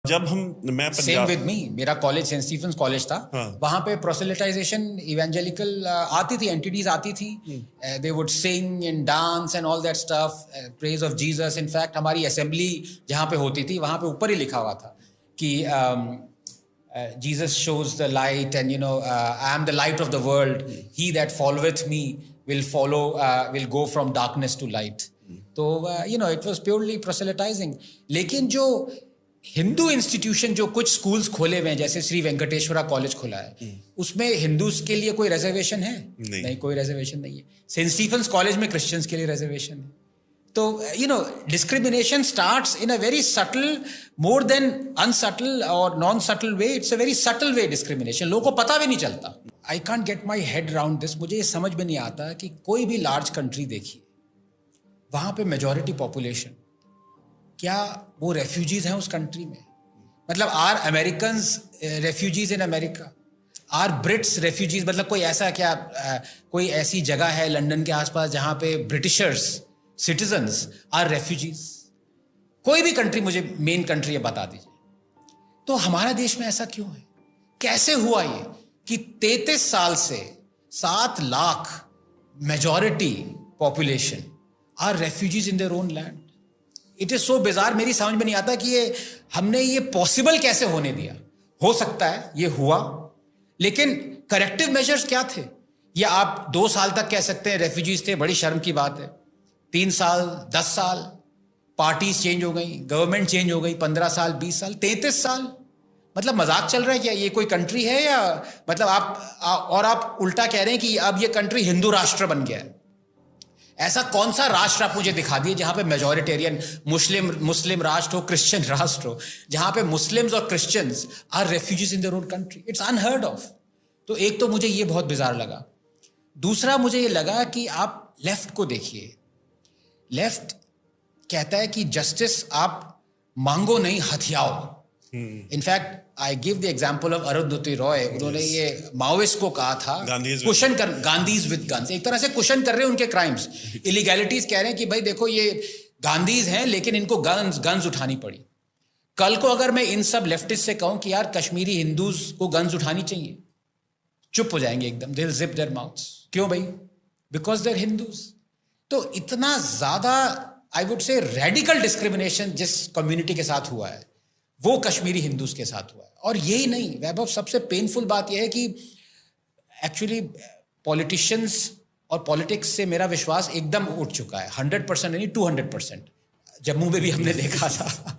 जब हम मैं सेम पंजाब विद मी, मेरा कॉलेज सेंट स्टीफेंस कॉलेज था। हाँ। वहां पे प्रोसेलिटाइजेशन इवेंजेलिकल आती थी, एंटिटीज आती थी। They would sing and dance and all that stuff, praise of Jesus. In fact हमारी असेंबली जहाँ पे होती थी वहां पे ऊपर ही लिखा हुआ था कि Jesus shows the light and I am the light of the world. He that followeth me will go from darkness to light. तो it was purely proselytizing. लेकिन जो हिंदू इंस्टीट्यूशन जो कुछ स्कूल्स खोले हुए हैं, जैसे श्री वेंकटेश्वरा कॉलेज खुला है, उसमें हिंदूज के लिए कोई रिजर्वेशन है? नहीं, कोई रिजर्वेशन नहीं है। सेंट स्टीफेंस कॉलेज में क्रिश्चियंस के लिए रिजर्वेशन है। तो discrimination starts in a very subtle, more than unsubtle or non-subtle way. It's a very subtle way discrimination. लोगों को पता भी नहीं चलता। I can't get my head around this. मुझे ये समझ में नहीं आता कि कोई भी लार्ज कंट्री देखिए, वहाँ पे मेजॉरिटी पॉपुलेशन, क्या वो रेफ्यूजीज हैं उस कंट्री में? मतलब are Americans refugees in America? Are Brits refugees? मतलब कोई ऐसा क्या कोई ऐसी जगह है लंदन के आसपास जहाँ पे ब्रिटिशर्स सिटीजन्स आर रेफ्यूजीज? कोई भी कंट्री मुझे मेन कंट्री है बता दीजिए। तो हमारा देश में ऐसा क्यों है? कैसे हुआ ये कि 33 साल से 7 lakh majority population are refugees in their own land? It is so bizarre. मेरी समझ में नहीं आता कि हमने ये पॉसिबल कैसे होने दिया। हो सकता है ये हुआ, लेकिन करेक्टिव मेजर्स क्या थे? या आप 2 साल तक कह सकते हैं रेफ्यूजीज थे, बड़ी शर्म की बात है। 3 साल, 10 साल, पार्टीज चेंज हो गई, गवर्नमेंट चेंज हो गई, 15 साल, 20 साल, 33 साल। मतलब मजाक चल रहा है क्या? ये कोई कंट्री है? या मतलब आप उल्टा कह रहे हैं कि अब ये कंट्री हिंदू राष्ट्र बन गया है। ऐसा कौन सा राष्ट्र आप मुझे दिखा दिए जहां पे मेजॉरिटेरियन मुस्लिम राष्ट्र हो, क्रिश्चियन राष्ट्र हो, जहां पे मुस्लिम्स और Christians are refugees in their own country? It's unheard of. तो एक तो मुझे ये बहुत बिजार लगा। दूसरा मुझे ये लगा कि आप लेफ्ट को देखिए। लेफ्ट कहता है कि जस्टिस आप मांगो नहीं, हथियाओ। In fact I give the example of Arundhati Roy. उन्होंने ये माओइस्ट को कहा था कुशन कर, गांधीज विद गन्स। एक तरह से कुशन कर रहे हैं उनके क्राइम्स, इलीगैलिटीज। कह रहे हैं कि भाई देखो ये गांधीज हैं, लेकिन इनको गन्स उठानी पड़ी। कल को अगर मैं इन सब लेफ्टिस्ट से कहूं कि यार कश्मीरी हिंदूज को गन्स उठानी चाहिए, चुप हो जाएंगे एकदम। They will zip their mouths. क्यों भाई? Because they are Hindus. तो इतना ज्यादा I would say radical discrimination जिस कम्युनिटी के साथ हुआ है वो कश्मीरी हिंदूज के साथ हुआ है। और यही नहीं वैभव, सबसे पेनफुल बात यह है कि एक्चुअली पॉलिटिशियंस और पॉलिटिक्स से मेरा विश्वास एकदम उठ चुका है। 100% नहीं, 200%। जम्मू में भी हमने देखा था